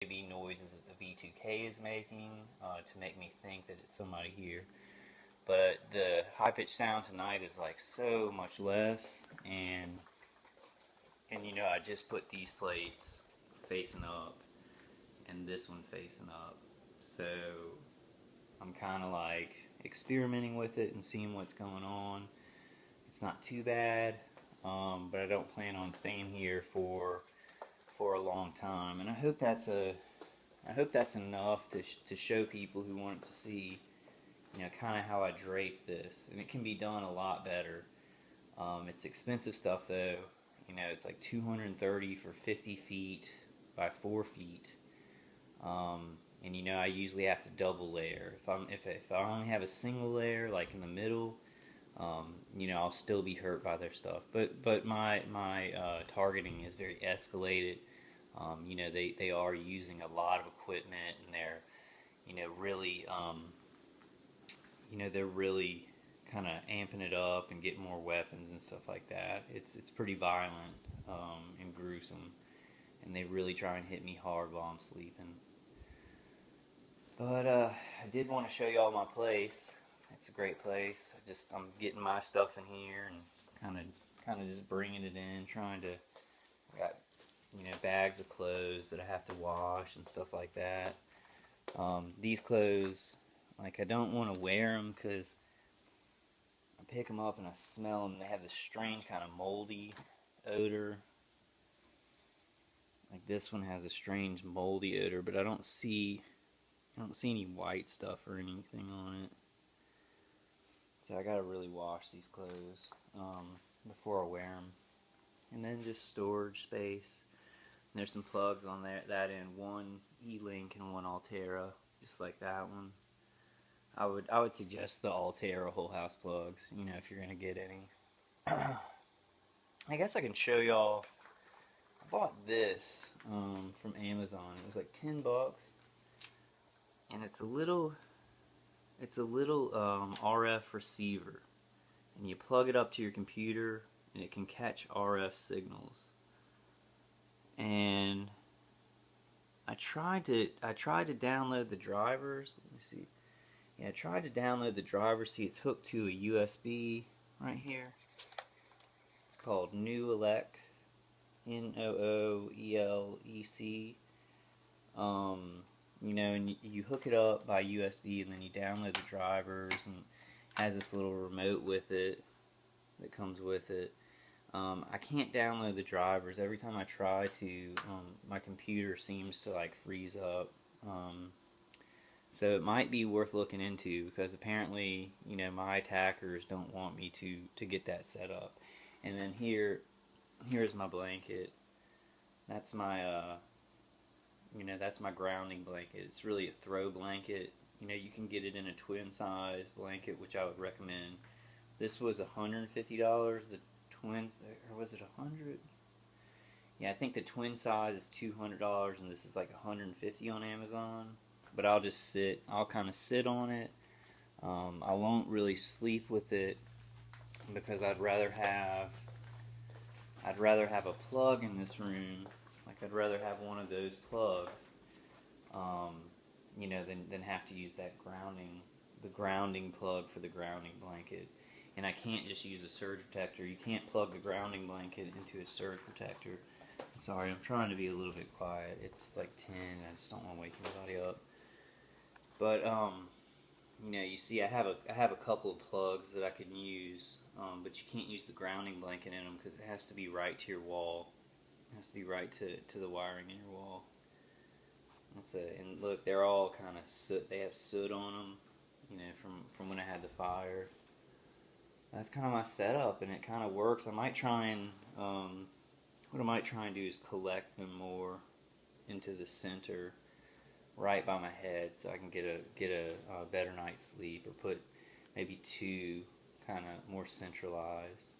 maybe noises that the V2K is making to make me think that it's somebody here. But the high pitched sound tonight is like so much less, and you know, I just put these plates facing up and this one facing up, so I'm kind of like experimenting with it and seeing what's going on. It's not too bad, but I don't plan on staying here for a long time, and I hope that's enough to show people who want to see, you know, kind of how I drape this, and it can be done a lot better. It's expensive stuff though. You know, it's like 230 for 50 feet by 4 feet. And you know, I usually have to double layer. If I only have a single layer, like in the middle, you know, I'll still be hurt by their stuff. But my targeting is very escalated. You know, they are using a lot of equipment, and they're, you know, really, they're really kind of amping it up and getting more weapons and stuff like that. It's pretty violent and gruesome, and they really try and hit me hard while I'm sleeping. But I did want to show y'all my place. It's a great place. I'm getting my stuff in here and kind of just bringing it in, trying to. I got, you know, bags of clothes that I have to wash and stuff like that. These clothes, like, I don't want to wear them because I pick them up and I smell them. They have this strange kind of moldy odor. Like this one has a strange moldy odor, but I don't see any white stuff or anything on it. So I gotta really wash these clothes before I wear them. And then just storage space. And there's some plugs on that end, one E-Link and one Altera, just like that one. I would suggest the Altera whole house plugs, you know, if you're gonna get any. I guess I can show y'all. I bought this from Amazon. It was like $10, and it's a little RF receiver, and you plug it up to your computer, and it can catch RF signals. And I tried to download the drivers. Let me see. Yeah, I tried to download the drivers. See, it's hooked to a USB right here. It's called Nooelec, Nooelec. You know, and you hook it up by USB, and then you download the drivers, and it has this little remote with it that comes with it. I can't download the drivers. Every time I try to, my computer seems to like freeze up. So it might be worth looking into, because apparently, you know, my attackers don't want me to get that set up. And then here's my blanket. That's my you know, that's my grounding blanket. It's really a throw blanket. You know, you can get it in a twin size blanket, which I would recommend. This was $150. The twins, or was it $100? Yeah, I think the twin size is $200, and this is like $150 on Amazon. But I'll kind of sit on it. I won't really sleep with it because I'd rather have a plug in this room. Like, I'd rather have one of those plugs, you know, than have to use that the grounding plug for the grounding blanket. And I can't just use a surge protector. You can't plug the grounding blanket into a surge protector. Sorry, I'm trying to be a little bit quiet. It's like 10. I just don't want to wake anybody up. But you know, you see, I have a couple of plugs that I can use, but you can't use the grounding blanket in them because it has to be right to your wall. It has to be right to the wiring in your wall. And look, they're all kind of soot. They have soot on them, you know, from when I had the fire. That's kind of my setup, and it kind of works. I might try and what I might try and do is collect them more into the center, right by my head, so I can get a better night's sleep, or put maybe two kind of more centralized.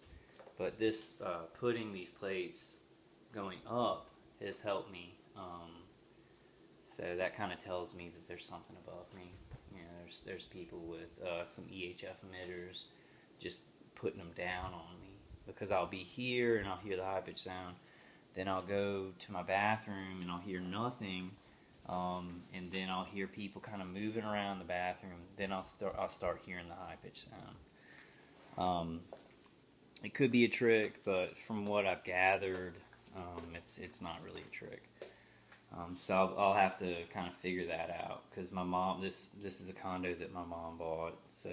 But this putting these plates going up has helped me. So that kind of tells me that there's something above me. You know, there's people with some EHF emitters just putting them down on me, because I'll be here and I'll hear the high pitch sound, then I'll go to my bathroom and I'll hear nothing, and then I'll hear people kind of moving around the bathroom. Then I'll start hearing the high pitched sound. It could be a trick, but from what I've gathered, it's not really a trick. So I'll have to kind of figure that out, because my mom, this is a condo that my mom bought, so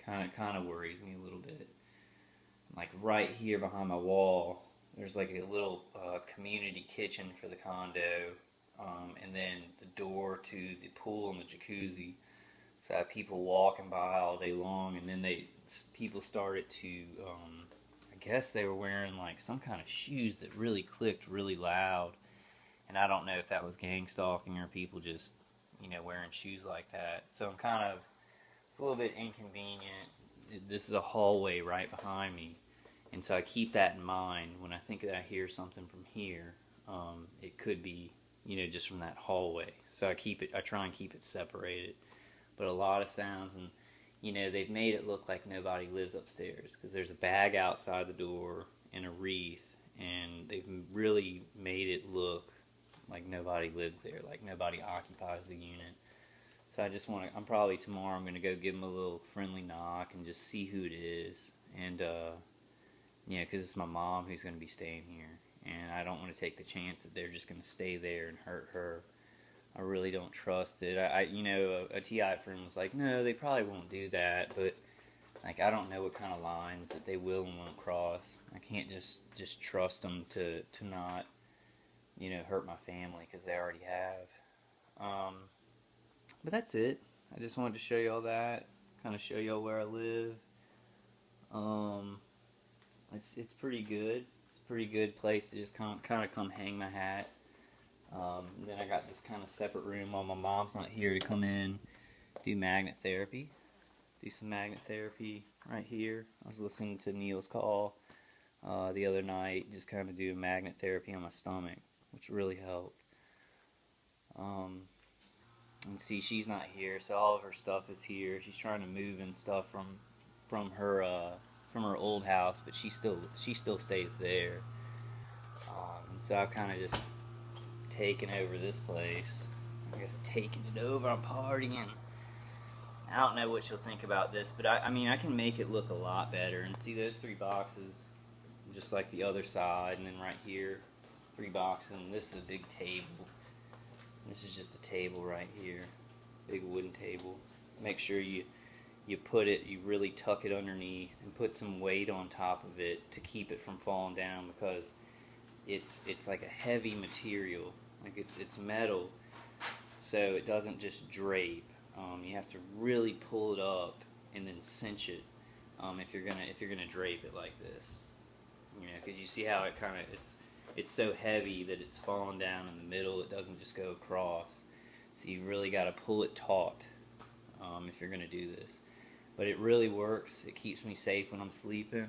kind of worries me a little bit. Like right here behind my wall, there's like a little community kitchen for the condo, and then the door to the pool and the jacuzzi. So I have people walking by all day long, and then people started to, I guess they were wearing like some kind of shoes that really clicked really loud. And I don't know if that was gang stalking or people just, wearing shoes like that. So it's a little bit inconvenient. This is a hallway right behind me. And so I keep that in mind when I think that I hear something from here. It could be, just from that hallway. So I try and keep it separated. But a lot of sounds, and, they've made it look like nobody lives upstairs, because there's a bag outside the door and a wreath, and they've really made it look like nobody lives there, like nobody occupies the unit. So I'm probably tomorrow I'm going to go give them a little friendly knock and just see who it is. And, because it's my mom who's going to be staying here, and I don't want to take the chance that they're just going to stay there and hurt her. I really don't trust it. A TI friend was like, no, they probably won't do that, but like I don't know what kind of lines that they will and won't cross. I can't just trust them to not, hurt my family, because they already have. But that's it. I just wanted to show you all that, kind of show you all where I live. It's pretty good. It's a pretty good place to just kind of come hang my hat. Then I got this kind of separate room while my mom's not here to come in, do magnet therapy. Do some magnet therapy right here. I was listening to Neil's call the other night, just kind of do magnet therapy on my stomach, which really helped. And see, she's not here, so all of her stuff is here. She's trying to move in stuff from her old house, but she still stays there. And so I've kind of just taken over this place. I guess taking it over. I'm partying. I don't know what you'll think about this, but I mean, I can make it look a lot better. And see those 3 boxes, just like the other side, and then right here, 3 boxes, and this is a big table. This is just a table right here, big wooden table. Make sure you really tuck it underneath and put some weight on top of it to keep it from falling down, because it's like a heavy material, like it's metal, so it doesn't just drape. You have to really pull it up and then cinch it if you're gonna drape it like this. Because you see how it's so heavy that it's falling down in the middle. It doesn't just go across. So you really got to pull it taut if you're gonna do this. But it really works. It keeps me safe when I'm sleeping,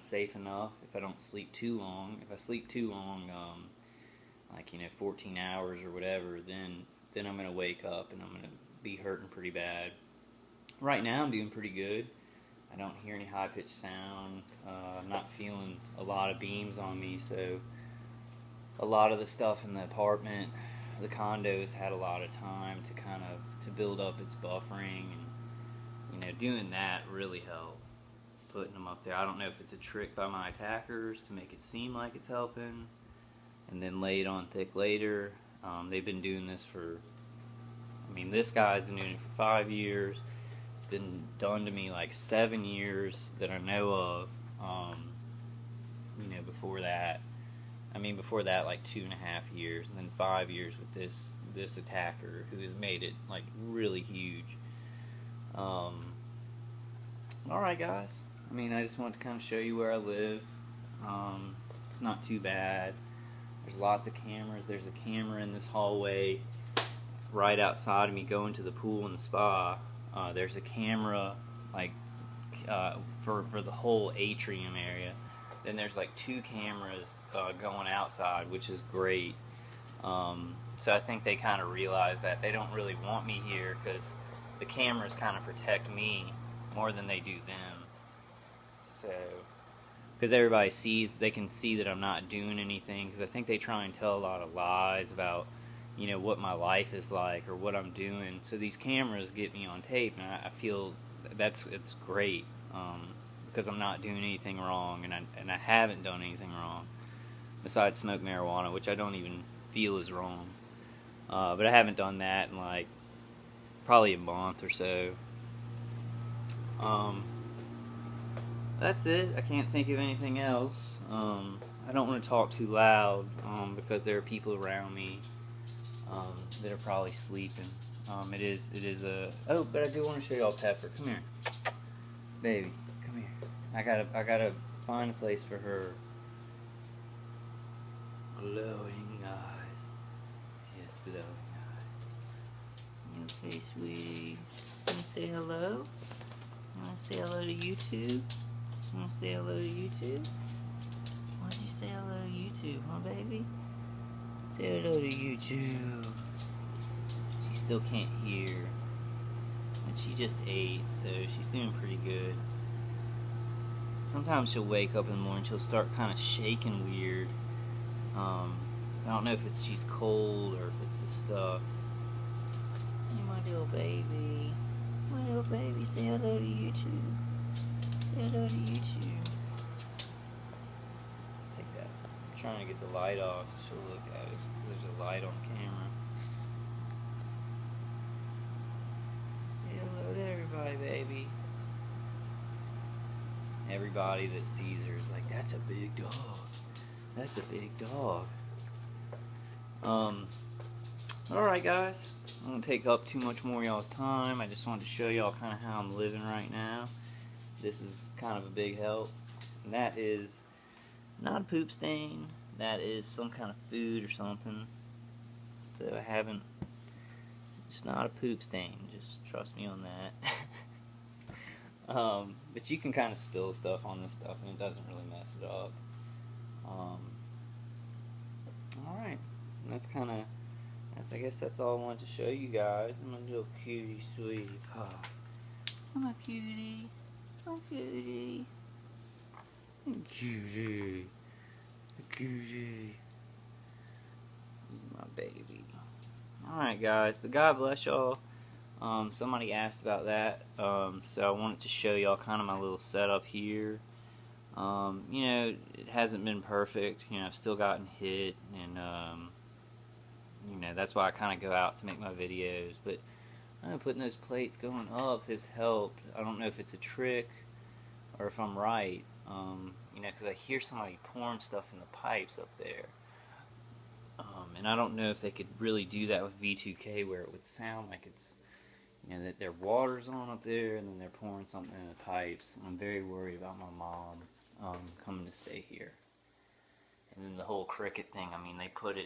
safe enough if I don't sleep too long. If I sleep too long, like 14 hours or whatever, then I'm gonna wake up and I'm gonna be hurting pretty bad. Right now I'm doing pretty good. I don't hear any high-pitched sound. I'm not feeling a lot of beams on me, so a lot of the stuff in the apartment, the condo, has had a lot of time to build up its buffering, and doing that really helped, putting them up there. I don't know if it's a trick by my attackers to make it seem like it's helping, and then lay it on thick later. They've been doing this this guy's been doing it for 5 years. It's been done to me like 7 years that I know of. Before that like 2.5 years, and then 5 years with this attacker who has made it like really huge. Alright guys, I just wanted to kind of show you where I live. It's not too bad. There's lots of cameras. There's a camera in this hallway right outside of me going to the pool and the spa. There's a camera like for the whole atrium area. Then there's like 2 cameras going outside, which is great. So I think they kind of realize that they don't really want me here, because the cameras kind of protect me more than they do them. So, because everybody they can see that I'm not doing anything, because I think they try and tell a lot of lies about, you know, what my life is like or what I'm doing. So these cameras get me on tape, and I feel it's great, because I'm not doing anything wrong, and I haven't done anything wrong besides smoke marijuana, which I don't even feel is wrong. But I haven't done that in like probably a month or so. That's it. I can't think of anything else. I don't want to talk too loud, because there are people around me, that are probably sleeping. It is a. Oh, but I do want to show y'all Pepper. Come here, baby. Come here. I gotta find a place for her. Glowing eyes. Yes, glowing eyes. Okay, sweetie. You wanna say hello? You wanna say hello to YouTube? You wanna say hello to YouTube? Why'd you say hello to YouTube, huh, baby? Say hello to YouTube. She still can't hear. And she just ate, so she's doing pretty good. Sometimes she'll wake up in the morning, she'll start kind of shaking weird. I don't know if it's she's cold or if it's the stuff. Hey, my little baby. My little baby, say hello to YouTube. Say hello to YouTube. Take that. I'm trying to get the light off so she'll look at it. There's a light on camera. Say hello to everybody, baby. Everybody that sees her is like, that's a big dog. That's a big dog. Alright guys, I won't take up too much more of y'all's time. I just wanted to show y'all kind of how I'm living right now. This is kind of a big help. And that is not a poop stain. That is some kind of food or something. So I haven't, it's not a poop stain. Just trust me on that. But you can kind of spill stuff on this stuff and it doesn't really mess it up. Alright, that's kind of, I guess that's all I wanted to show you guys. I'm a little cutie sweetie pie. I'm a cutie. I'm cutie. I'm cutie. A cutie. My baby. Alright guys, but God bless y'all. Somebody asked about that, so I wanted to show y'all kind of my little setup here. You know, it hasn't been perfect. You know, I've still gotten hit, and you know, that's why I kind of go out to make my videos. But putting those plates going up has helped. I don't know if it's a trick or if I'm right. You know, because I hear somebody pouring stuff in the pipes up there. And I don't know if they could really do that with V2K where it would sound like it's, you know, that their water's on up there and then they're pouring something in the pipes. And I'm very worried about my mom coming to stay here. And then the whole cricket thing, I mean, they put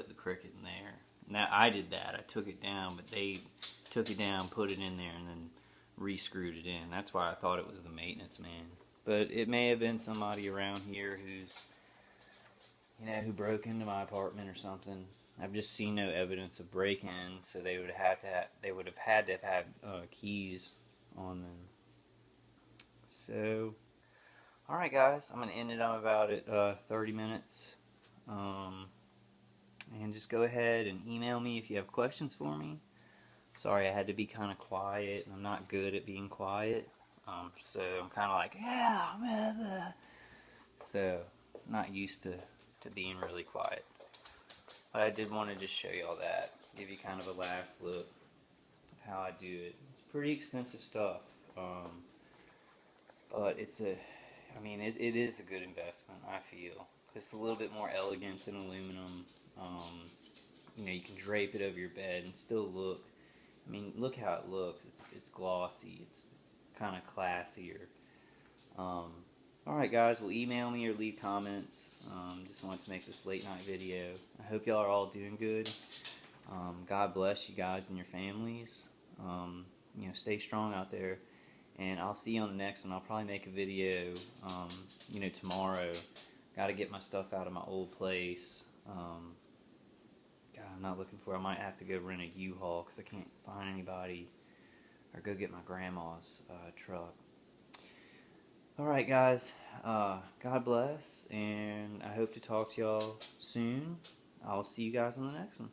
the cricket in there. Now, I did that. I took it down, but they took it down, put it in there, and then re-screwed it in. That's why I thought it was the maintenance man. But it may have been somebody around here who's, you know, who broke into my apartment or something. I've just seen no evidence of break-in, so they would have had to have had keys on them. So, alright guys, I'm going to end it on about 30 minutes. And just go ahead and email me if you have questions for me. Sorry, I had to be kind of quiet, and I'm not good at being quiet. So I'm kind of like, yeah, so not used to being really quiet. But I did want to just show y'all that, give you kind of a last look of how I do it. It's pretty expensive stuff, but it's I mean, it is a good investment, I feel. It's a little bit more elegant than aluminum. You know, you can drape it over your bed and still look. I mean, look how it looks. It's glossy. It's kind of classier. Alright guys, well, email me or leave comments. Just wanted to make this late night video. I hope y'all are all doing good. God bless you guys and your families. You know, stay strong out there. And I'll see you on the next one. I'll probably make a video, you know, tomorrow. Got to get my stuff out of my old place. God, I'm not looking for it. I might have to go rent a U-Haul because I can't find anybody. Or go get my grandma's truck. Alright guys, God bless, and I hope to talk to y'all soon. I'll see you guys on the next one.